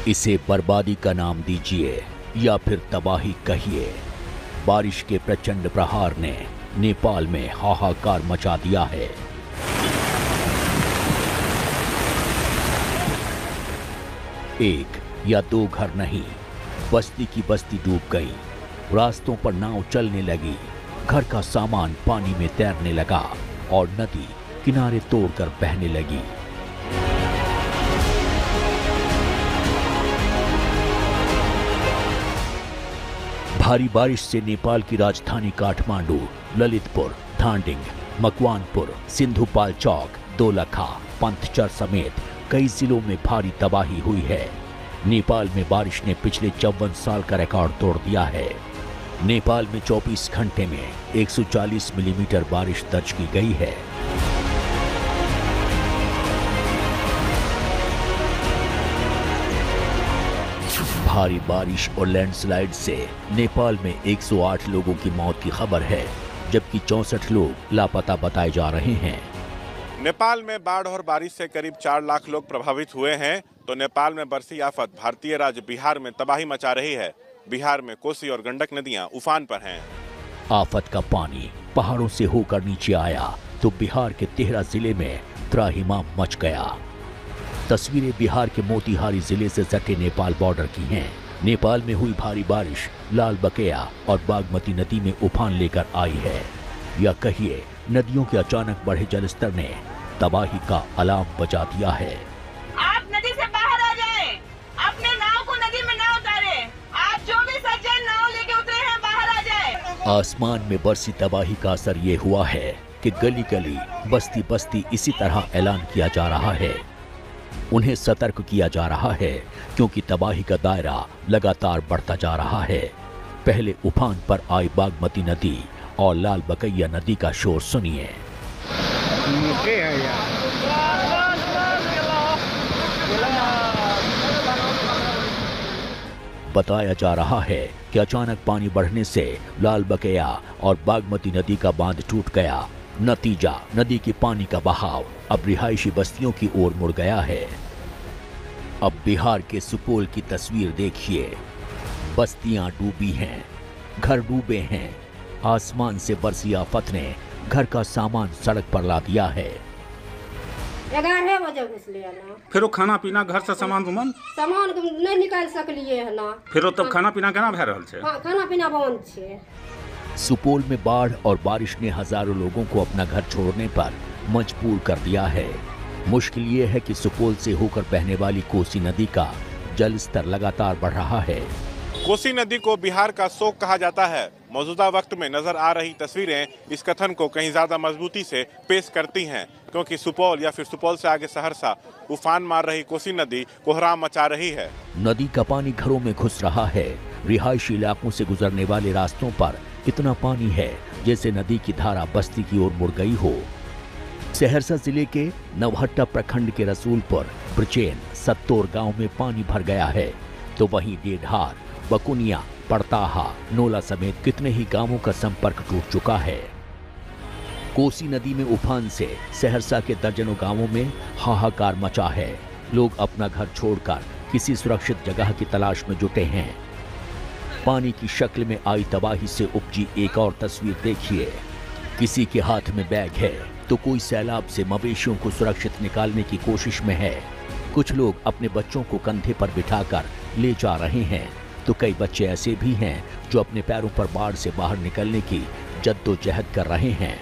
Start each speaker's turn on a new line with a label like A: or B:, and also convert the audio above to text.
A: इसे बर्बादी का नाम दीजिए या फिर तबाही कहिए, बारिश के प्रचंड प्रहार ने नेपाल में हाहाकार मचा दिया है। एक या दो घर नहीं, बस्ती की बस्ती डूब गई। रास्तों पर नाव चलने लगी, घर का सामान पानी में तैरने लगा और नदी किनारे तोड़कर बहने लगी। भारी बारिश से नेपाल की राजधानी काठमांडू, ललितपुर, धांडिंग, मकवानपुर, सिंधुपाल्चोक, दोलखा, पंथचर समेत कई जिलों में भारी तबाही हुई है। नेपाल में बारिश ने पिछले 54 साल का रिकॉर्ड तोड़ दिया है। नेपाल में 24 घंटे में 140 मिलीमीटर बारिश दर्ज की गई है। भारी बारिश और लैंडस्लाइड से नेपाल में 108 लोगों की मौत की खबर है, जबकि 64 लोग लापता बताए जा रहे हैं।
B: नेपाल में बाढ़ और बारिश से करीब 4 लाख लोग प्रभावित हुए हैं, तो नेपाल में बरसी आफत भारतीय राज्य बिहार में तबाही मचा रही है। बिहार में कोसी और गंडक नदियां उफान पर हैं।
A: आफत का पानी पहाड़ों से होकर नीचे आया तो बिहार के 13 जिले में त्राहिमाम मच गया। तस्वीरें बिहार के मोतिहारी जिले से सटे नेपाल बॉर्डर की हैं। नेपाल में हुई भारी बारिश लाल बकेया और बागमती नदी में उफान लेकर आई है, या कहिए नदियों के अचानक बढ़े जलस्तर ने तबाही का अलार्म बजा दिया है।
C: आप नदी से बाहर आ जाएं, अपने नाव को नदी में ना उतारें। आप जो भी सज्जन नाव लेके उतरे हैं बाहर आ जाएं।
A: आसमान में बरसी तबाही का असर ये हुआ है कि गली गली, बस्ती बस्ती इसी तरह ऐलान किया जा रहा है। उन्हें सतर्क किया जा रहा है क्योंकि तबाही का दायरा लगातार बढ़ता जा रहा है। पहले उफान पर आई बागमती नदी और लाल बकैया नदी का शोर सुनिए। बताया जा रहा है कि अचानक पानी बढ़ने से लाल बकैया और बागमती नदी का बांध टूट गया। नतीजा, नदी के पानी का बहाव अब रिहायशी बस्तियों की ओर मुड़ गया है। अब बिहार के सुपौल की तस्वीर देखिए। बस्तियां डूबी हैं, घर डूबे हैं। आसमान से बरसी आफत ने घर का सामान सड़क पर ला दिया है।
D: 11 बजे घुस लिया ना।
E: फिर खाना पीना घर से सामान
D: नहीं निकाल सकलिए है ना।
E: फिर तब खाना पीना केना भे रहल छे?
D: हाँ, खाना पीना बंद छे।
A: सुपौल में बाढ़ और बारिश ने हजारों लोगों को अपना घर छोड़ने पर मजबूर कर दिया है। मुश्किल ये है कि सुपौल से होकर बहने वाली कोसी नदी का जल स्तर लगातार बढ़ रहा है।
B: कोसी नदी को बिहार का शोक कहा जाता है। मौजूदा वक्त में नजर आ रही तस्वीरें इस कथन को कहीं ज्यादा मजबूती से पेश करती हैं, क्योंकि सुपौल या फिर सुपौल से आगे सहरसा उफान मार रही कोसी नदी कोहराम मचा रही है।
A: नदी का पानी घरों में घुस रहा है। रिहायशी इलाकों से गुजरने वाले रास्तों पर इतना पानी है जैसे नदी की धारा बस्ती की ओर मुड़ गई हो। सहरसा जिले के नवहट्टा प्रखंड के रसूलपुर, ब्रचेन, सत्तोर गांव में पानी भर गया है, तो वहीं डेढ़ार, बकुनिया, पड़ताहा, नोला समेत कितने ही गांवों का संपर्क टूट चुका है। कोसी नदी में उफान से सहरसा के दर्जनों गांवों में हाहाकार मचा है। लोग अपना घर छोड़कर किसी सुरक्षित जगह की तलाश में जुटे हैं। पानी की शक्ल में आई तबाही से उपजी एक और तस्वीर देखिए। किसी के हाथ में बैग है तो कोई सैलाब से मवेशियों को सुरक्षित निकालने की कोशिश में है। कुछ लोग अपने बच्चों को कंधे पर बिठाकर ले जा रहे हैं, तो कई बच्चे ऐसे भी हैं जो अपने पैरों पर बाढ़ से बाहर निकलने की जद्दोजहद कर रहे हैं।